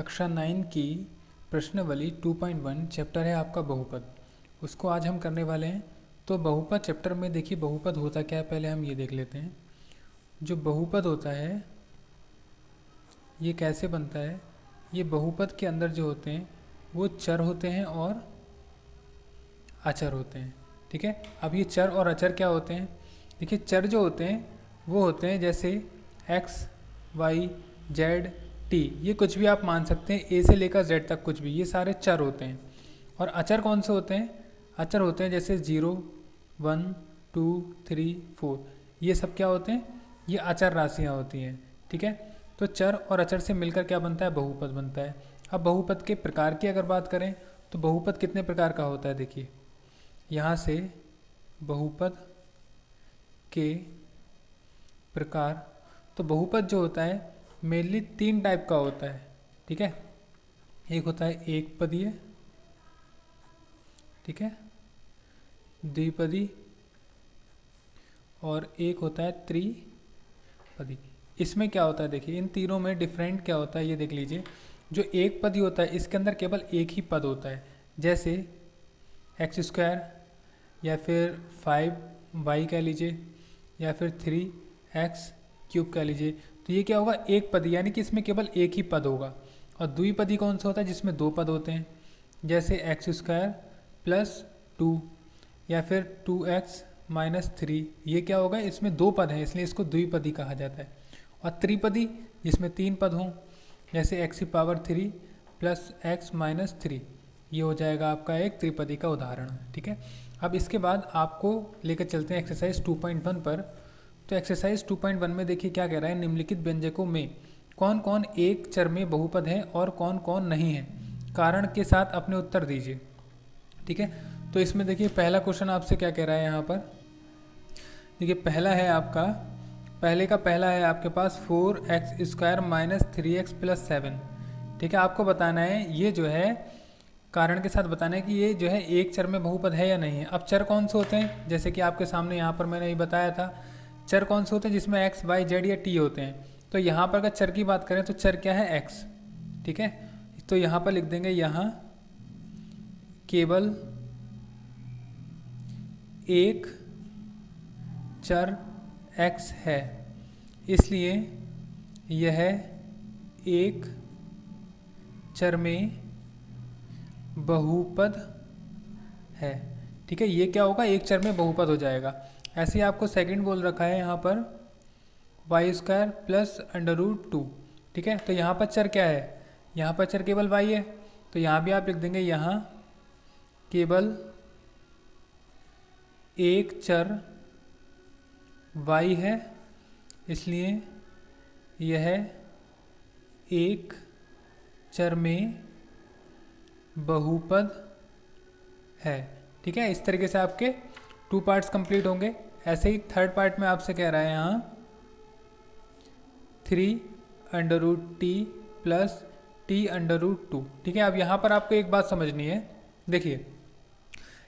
कक्षा 9 की प्रश्नावली 2.1 चैप्टर है आपका बहुपद। उसको आज हम करने वाले हैं। तो बहुपद चैप्टर में देखिए बहुपद होता क्या है, पहले हम ये देख लेते हैं। जो बहुपद होता है ये कैसे बनता है। ये बहुपद के अंदर जो होते हैं वो चर होते हैं और अचर होते हैं। ठीक है, अब ये चर और अचर क्या होते हैं। देखिए चर जो होते हैं वो होते हैं जैसे x, y, z, t, ये कुछ भी आप मान सकते हैं, a से लेकर z तक कुछ भी, ये सारे चर होते हैं। और अचर कौन से होते हैं, अचर होते हैं जैसे 0, 1, 2, 3, 4, ये सब क्या होते हैं, ये अचर राशियाँ होती हैं। ठीक है, तो चर और अचर से मिलकर क्या बनता है, बहुपद बनता है। अब बहुपद के प्रकार की अगर बात करें तो बहुपद कितने प्रकार का होता है, देखिए यहाँ से बहुपद के प्रकार। तो बहुपद जो होता है मेनली 3 टाइप का होता है। ठीक है, एक होता है एक पदीय, ठीक है, द्विपदी, और एक होता है त्रिपदी। इसमें क्या होता है, देखिए इन तीनों में डिफरेंट क्या होता है ये देख लीजिए। जो एक पदी होता है इसके अंदर केवल एक ही पद होता है, जैसे x² या फिर 5y कह लीजिए या फिर 3x³ कह लीजिए। तो ये क्या होगा, एक पद, यानी कि इसमें केवल एक ही पद होगा। और द्विपदी कौन सा होता है, जिसमें 2 पद होते हैं, जैसे x² + 2 या फिर 2x - 3, ये क्या होगा, इसमें 2 पद हैं इसलिए इसको द्विपदी कहा जाता है। और त्रिपदी जिसमें 3 पद हों, जैसे x³ + x - 3, ये हो जाएगा आपका एक त्रिपदी का उदाहरण। ठीक है, अब इसके बाद आपको लेकर चलते हैं एक्सरसाइज 2.1 पर। तो एक्सरसाइज 2.1 में देखिए क्या कह रहा है, निम्नलिखित व्यंजकों में कौन कौन एक चर में बहुपद है और कौन कौन नहीं है, कारण के साथ अपने उत्तर दीजिए। ठीक है, तो इसमें देखिए पहला क्वेश्चन आपसे क्या कह रहा है यहाँ पर। देखिए पहला है आपका, पहले का पहला है आपके पास 4x² - 3x + 7। ठीक है, आपको बताना है ये जो है, कारण के साथ बताना है कि ये जो है एक चर में बहुपद है या नहीं है। अब चर कौन से होते हैं, जैसे कि आपके सामने यहाँ पर मैंने ये बताया था, चर कौन से होते हैं जिसमें x, y, z या t होते हैं। तो यहाँ पर अगर चर की बात करें तो चर क्या है, x। ठीक है, तो यहाँ पर लिख देंगे, यहाँ केवल एक चर x है, इसलिए यह एक चर में बहुपद है। ठीक है, ये क्या होगा, एक चर में बहुपद हो जाएगा। ऐसे ही आपको सेकंड बोल रखा है यहाँ पर y² + √2। ठीक है, तो यहाँ पर चर क्या है, यहाँ पर चर केवल y है, तो यहाँ भी आप लिख देंगे, यहाँ केवल एक चर y है, इसलिए यह एक चर में बहुपद है। ठीक है, इस तरीके से आपके 2 पार्ट्स कंप्लीट होंगे। ऐसे ही थर्ड पार्ट में आपसे कह रहा है यहाँ 3√t + t√2। ठीक है, अब यहाँ पर आपको एक बात समझनी है। देखिए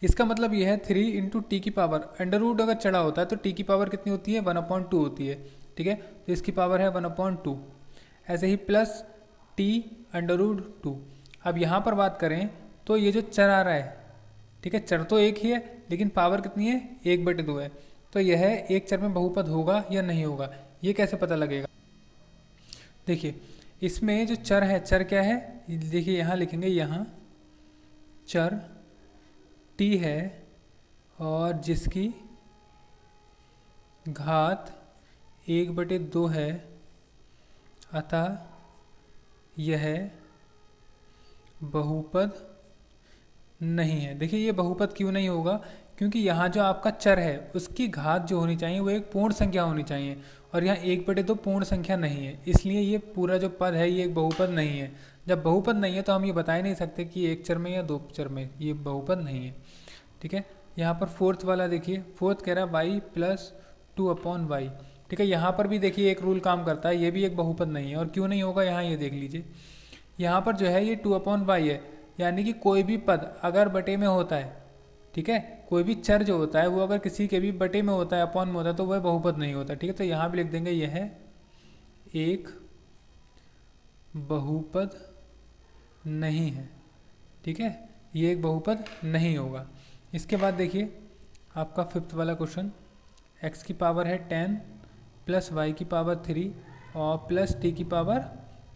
इसका मतलब ये है 3 × t की पावर, अंडर रूट अगर चढ़ा होता है तो t की पावर कितनी होती है, 1/2 होती है। ठीक है, तो इसकी पावर है 1/2। ऐसे ही प्लस t√2। अब यहाँ पर बात करें तो ये जो चर आ रहा है, ठीक है, चर तो एक ही है लेकिन पावर कितनी है, 1/2 है। तो यह एक चर में बहुपद होगा या नहीं होगा, ये कैसे पता लगेगा। देखिए इसमें जो चर है, चर क्या है, देखिए यहाँ लिखेंगे, यहाँ चर t है और जिसकी घात 1/2 है, अतः यह बहुपद नहीं है। देखिए ये बहुपद क्यों नहीं होगा, क्योंकि यहाँ जो आपका चर है उसकी घात जो होनी चाहिए वो एक पूर्ण संख्या होनी चाहिए, और यहाँ 1/2 पूर्ण संख्या नहीं है, इसलिए ये पूरा जो पद है ये एक बहुपद नहीं है। जब बहुपद नहीं है तो हम ये बता ही नहीं सकते कि एक चर में या 2 चर में, ये बहुपद नहीं है। ठीक है, यहाँ पर फोर्थ वाला देखिए, फोर्थ कह रहा है y + 2/y। ठीक है, यहाँ पर भी देखिए एक रूल काम करता है, ये भी एक बहुपद नहीं है। और क्यों नहीं होगा, यहाँ ये देख लीजिए, यहाँ पर जो है ये 2/y है, यानी कि कोई भी पद अगर बटे में होता है, ठीक है, कोई भी चर जो होता है वो अगर किसी के भी बटे में होता है, अपॉन में होता है, तो वह बहुपद नहीं होता। ठीक है, तो यहाँ भी लिख देंगे, यह एक बहुपद नहीं है, ठीक है, ये एक बहुपद नहीं होगा। इसके बाद देखिए आपका फिफ्थ वाला क्वेश्चन, x की पावर है 10 प्लस y की पावर 3 और प्लस t की पावर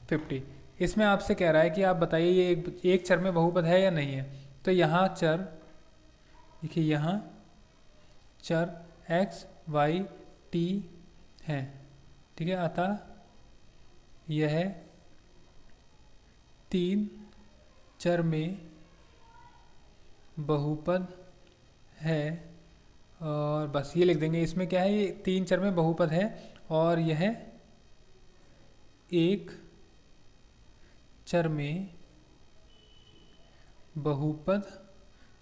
50। इसमें आपसे कह रहा है कि आप बताइए ये एक चर में बहुपद है या नहीं है। तो यहाँ चर देखिए, यहाँ चर x y t है, ठीक है, अतः यह 3 चर में बहुपद है। और बस ये लिख देंगे, इसमें क्या है, ये 3 चर में बहुपद है और यह एक चर में बहुपद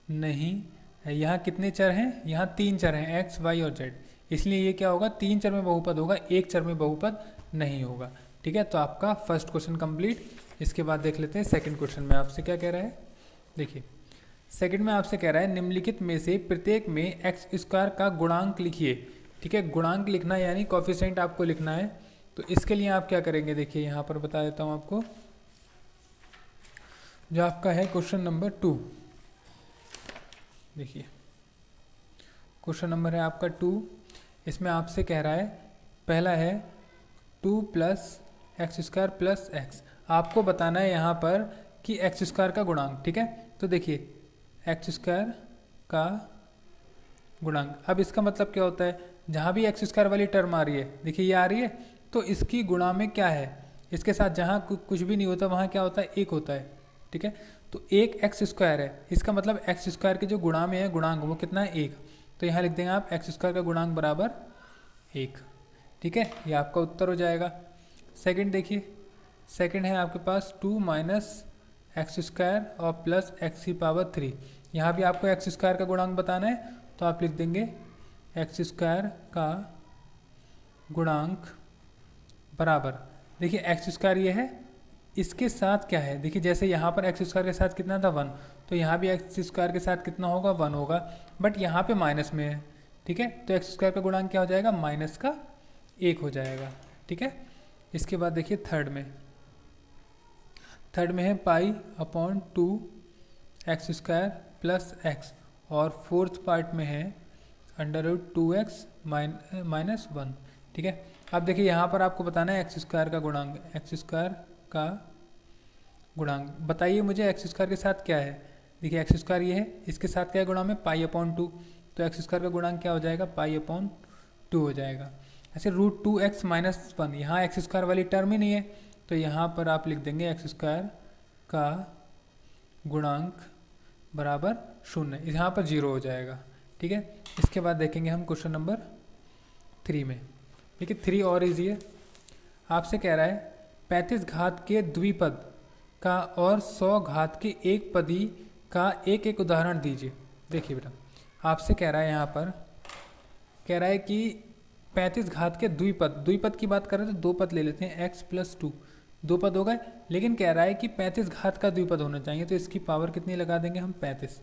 नहीं है। यहाँ कितने चर हैं, यहाँ 3 चर हैं, x y और z, इसलिए ये क्या होगा, 3 चर में बहुपद होगा, एक चर में बहुपद नहीं होगा, ठीक है। तो आपका फर्स्ट क्वेश्चन कंप्लीट। इसके बाद देख लेते हैं सेकंड क्वेश्चन में आपसे क्या कह रहा है। देखिए सेकंड में आपसे कह रहा है निम्नलिखित में से प्रत्येक में एक्स स्क्वायर का गुणांक लिखिए, ठीक है। गुणांक लिखना यानी कोफिशिएंट आपको लिखना है। तो इसके लिए आप क्या करेंगे, देखिए यहाँ पर बता देता हूँ आपको, जो आपका है क्वेश्चन नंबर 2। देखिए क्वेश्चन नंबर है आपका 2। इसमें आपसे कह रहा है, पहला है 2 plus x square plus x. आपको बताना है यहाँ पर कि एक्स स्क्वायर का गुणांक, ठीक है। तो देखिए एक्स स्क्वायर का गुणांक, अब इसका मतलब क्या होता है, जहाँ भी एक्स स्क्वायर वाली टर्म आ रही है, देखिए ये आ रही है, तो इसकी गुणा में क्या है, इसके साथ जहाँ कुछ भी नहीं होता वहाँ क्या होता है, एक होता है, ठीक है। तो एक एक्स स्क्वायर है, इसका मतलब एक्स स्क्वायर के जो गुणा में है गुणांक वो कितना है, 1। तो यहाँ लिख देंगे आप एक्स स्क्वायर का गुणांक बराबर 1, ठीक है, ये आपका उत्तर हो जाएगा। सेकंड देखिए, सेकंड है आपके पास 2 माइनस एक्स स्क्वायर और प्लस एक्स की पावर 3। यहाँ भी आपको एक्स स्क्वायर का गुणांक बताना है, तो आप लिख देंगे एक्स स्क्वायर का गुणांक बराबर, देखिए एक्स स्क्वायर ये है, इसके साथ क्या है, देखिए जैसे यहाँ पर एक्स स्क्वायर के साथ कितना था 1, तो यहाँ भी एक्स स्क्वायर के साथ कितना होगा, 1 होगा, बट यहाँ पे माइनस में है, ठीक है। तो एक्स स्क्वायर का गुणांक क्या हो जाएगा, माइनस का 1 हो जाएगा, ठीक है। इसके बाद देखिए थर्ड में है pi upon 2 x square plus x, और फोर्थ पार्ट में है अंडर रूट 2x माइनस 1, ठीक है। अब देखिए यहाँ पर आपको बताना है एक्स स्क्वायर का गुणांक, एक्स स्क्वायर का गुणांक बताइए मुझे एक्स स्क्वायर के साथ क्या है। देखिए एक्स स्क्वायर ये है, इसके साथ क्या है गुणा में, पाई अपॉन 2, तो एक्स स्क्वायर का गुणांक क्या हो जाएगा, पाई अपॉन 2 हो जाएगा। ऐसे रूट 2x माइनस 1, यहाँ एक्स स्क्वायर वाली टर्म ही नहीं है, तो यहाँ पर आप लिख देंगे एक्स स्क्वायर का गुणांक बराबर 0, यहाँ पर 0 हो जाएगा, ठीक है। इसके बाद देखेंगे हम क्वेश्चन नंबर 3 में। देखिए 3 और इजी है, आपसे कह रहा है 35 घात के द्विपद का और 100 घात के एक पदी का एक एक उदाहरण दीजिए। देखिए बेटा आपसे कह रहा है, यहाँ पर कह रहा है कि 35 घात के द्विपद की बात कर रहे हैं तो 2 पद ले लेते हैं, x प्लस 2, 2 पद हो गए, लेकिन कह रहा है कि 35 घात का द्विपद होना चाहिए, तो इसकी पावर कितनी लगा देंगे हम, 35,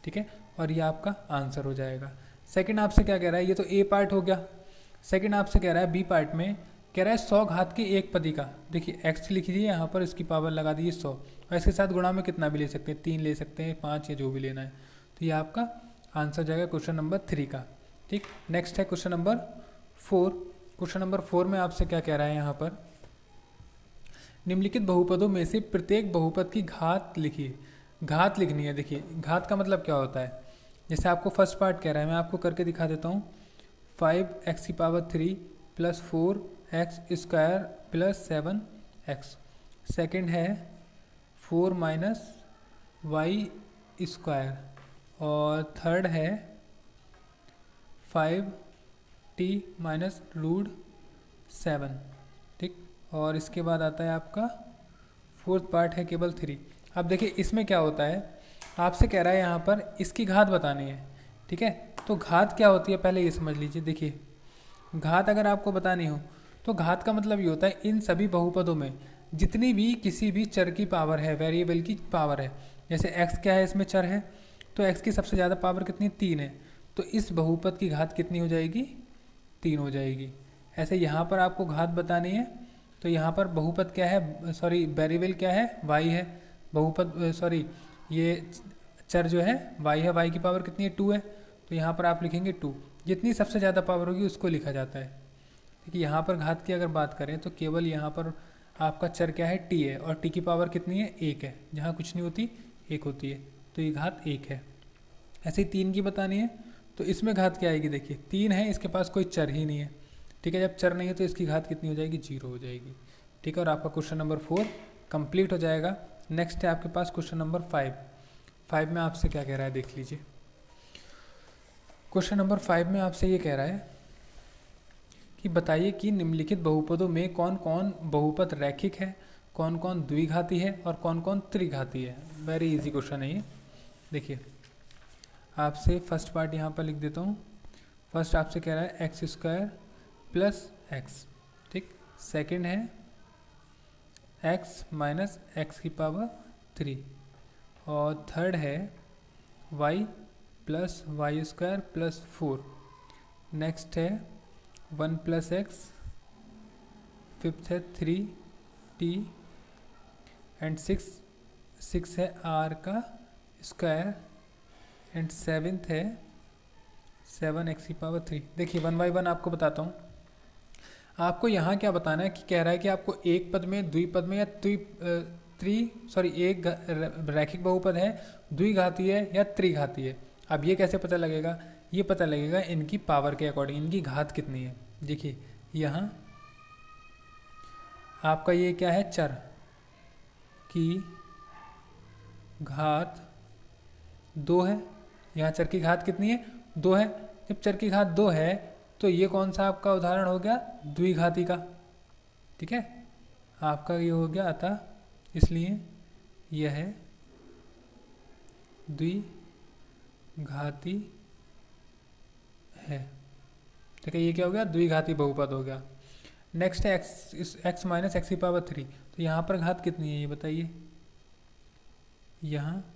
ठीक है, और ये आपका आंसर हो जाएगा। सेकंड आपसे क्या कह रहा है, ये तो ए पार्ट हो गया। सेकंड आपसे कह रहा है बी पार्ट में, कह रहा है 100 घात के एक पदी का, देखिए x लिख दीजिए यहाँ पर, इसकी पावर लगा दीजिए 100, और इसके साथ गुणा में कितना भी ले सकते हैं, 3 ले सकते हैं, 5 या जो भी लेना है, तो ये आपका आंसर जाएगा क्वेश्चन नंबर 3 का, ठीक। नेक्स्ट है क्वेश्चन नंबर 4। क्वेश्चन नंबर 4 में आपसे क्या कह रहा है, यहाँ पर निम्नलिखित बहुपदों में से प्रत्येक बहुपद की घात लिखिए। घात लिखनी है, देखिए घात का मतलब क्या होता है, जैसे आपको फर्स्ट पार्ट कह रहा है, मैं आपको करके दिखा देता हूँ। 5x की power 3 plus 4x square plus 7x। Second है 4 माइनस वाई स्क्वायर, और थर्ड है 5t माइनस रूट 7, ठीक। और इसके बाद आता है आपका फोर्थ पार्ट है केवल 3। अब देखिए इसमें क्या होता है, आपसे कह रहा है यहाँ पर इसकी घात बतानी है, ठीक है। तो घात क्या होती है पहले ये समझ लीजिए। देखिए घात अगर आपको बतानी हो तो घात का मतलब ये होता है इन सभी बहुपदों में जितनी भी किसी भी चर की पावर है, वेरिएबल की पावर है, जैसे x क्या है इसमें चर है, तो x की सबसे ज़्यादा पावर कितनी, 3 है, तो इस बहुपद की घात कितनी हो जाएगी, 3 हो जाएगी। ऐसे यहाँ पर आपको घात बतानी है, तो यहाँ पर बहुपद क्या है, सॉरी वेरिएबल क्या है, y है, बहुपद सॉरी ये चर जो है y है, y की पावर कितनी है 2 है, तो यहाँ पर आप लिखेंगे 2। जितनी सबसे ज़्यादा पावर होगी उसको लिखा जाता है। देखिए यहाँ पर घात की अगर बात करें तो केवल यहाँ पर आपका चर क्या है t है, और t की पावर कितनी है 1 है, जहाँ कुछ नहीं होती 1 होती है, तो ये घात 1 है। ऐसे ही 3 की बतानी है तो इसमें घात क्या आएगी, देखिए 3 है, इसके पास कोई चर ही नहीं है, ठीक है। जब चर नहीं है तो इसकी घात कितनी हो जाएगी, 0 हो जाएगी, ठीक है। और आपका क्वेश्चन नंबर 4 कंप्लीट हो जाएगा। नेक्स्ट है आपके पास क्वेश्चन नंबर 5 में आपसे क्या कह रहा है देख लीजिए। क्वेश्चन नंबर 5 में आपसे ये कह रहा है कि बताइए कि निम्नलिखित बहुपदों में कौन कौन बहुपद रैखिक है, कौन कौन द्विघाती है और कौन कौन त्रिघाती है। वेरी इजी क्वेश्चन है ये। देखिए आपसे फर्स्ट पार्ट यहाँ पर लिख देता हूँ। फर्स्ट आपसे कह रहा है एक्स स्क्वायर प्लस एक्स, ठीक। सेकंड है एक्स माइनस एक्स की पावर 3, और थर्ड है y plus y square plus 4। Next है 1 प्लस एक्स, फिफ्थ है 3t, एंड 6 है r का स्क्वायर, एंड सेवेंथ है 7x की पावर 3। देखिए 1 बाई 1 आपको बताता हूँ। आपको यहाँ क्या बताना है कि कह रहा है कि आपको एक पद में, द्विपद में या एक रैखिक बहुपद है, द्विघाती है या त्रिघाती है। अब ये कैसे पता लगेगा, ये पता लगेगा इनकी पावर के अकॉर्डिंग, इनकी घात कितनी है। देखिए यहाँ आपका ये क्या है, चर की घात 2 है, यहाँ चर की घात कितनी है, 2 है। जब चर की घात 2 है तो ये कौन सा आपका उदाहरण हो गया, द्विघाती का, ठीक है। आपका ये हो गया, अतः इसलिए यह है द्विघाती है, ठीक है। ये क्या हो गया, द्विघाती बहुपद हो गया। नेक्स्ट है एक्स माइनस एक्स की पावर 3, तो यहाँ पर घात कितनी है ये बताइए। यहाँ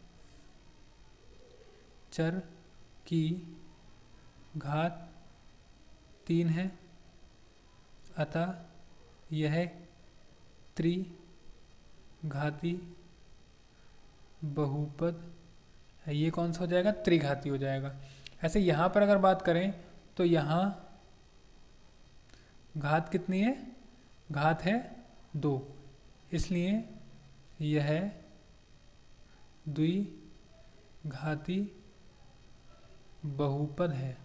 चर की घात 3 है, अतः यह त्रिघाती बहुपद है। ये कौन सा हो जाएगा, त्रिघाती हो जाएगा। ऐसे यहाँ पर अगर बात करें तो यहाँ घात कितनी है, घात है 2, इसलिए यह द्विघाती बहुपद है,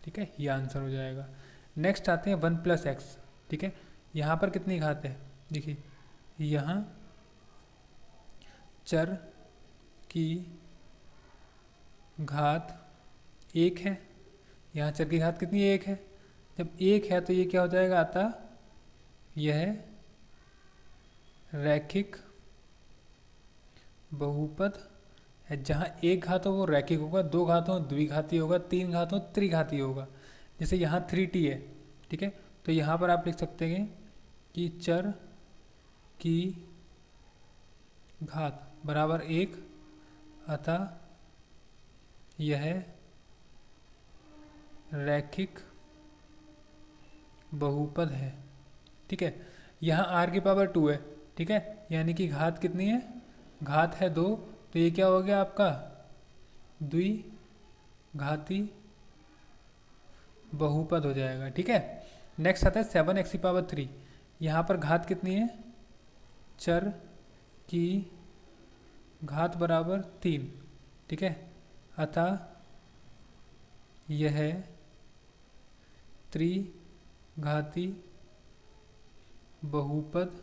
ठीक है। ये आंसर हो जाएगा। नेक्स्ट आते हैं 1 प्लस एक्स, ठीक है। यहाँ पर कितनी घात है, देखिए यहाँ चर की घात 1 है, यहाँ चर की घात कितनी है, 1 है। जब 1 है तो ये क्या हो जाएगा, अतः यह रैखिक बहुपद है। जहाँ 1 घात हो वो रैखिक होगा, 2 घात हो द्विघाती होगा, 3 घात हो त्रिघाती होगा। जैसे यहाँ 3t है, ठीक है, तो यहाँ पर आप लिख सकते हैं कि चर की घात बराबर 1, अतः यह रैखिक बहुपद है, ठीक है। यहाँ r की पावर 2 है, ठीक है, यानी कि घात कितनी है, घात है 2, तो ये क्या हो गया आपका द्विघाती बहुपद हो जाएगा, ठीक है। नेक्स्ट आता है 7x की पावर 3, यहाँ पर घात कितनी है, चर की घात बराबर 3, ठीक है, अतः यह त्रिघाती बहुपद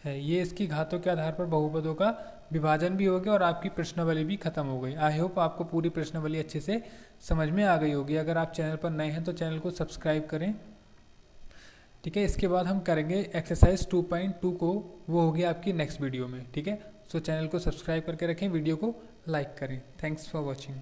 है। ये इसकी घातों के आधार पर बहुपदों का विभाजन भी हो गया और आपकी प्रश्नावली भी खत्म हो गई। आई होप आपको पूरी प्रश्नावली अच्छे से समझ में आ गई होगी। अगर आप चैनल पर नए हैं तो चैनल को सब्सक्राइब करें, ठीक है। इसके बाद हम करेंगे एक्सरसाइज 2.2 को, वो होगी आपकी नेक्स्ट वीडियो में, ठीक है। सो चैनल को सब्सक्राइब करके रखें, वीडियो को लाइक करें। Thanks for watching.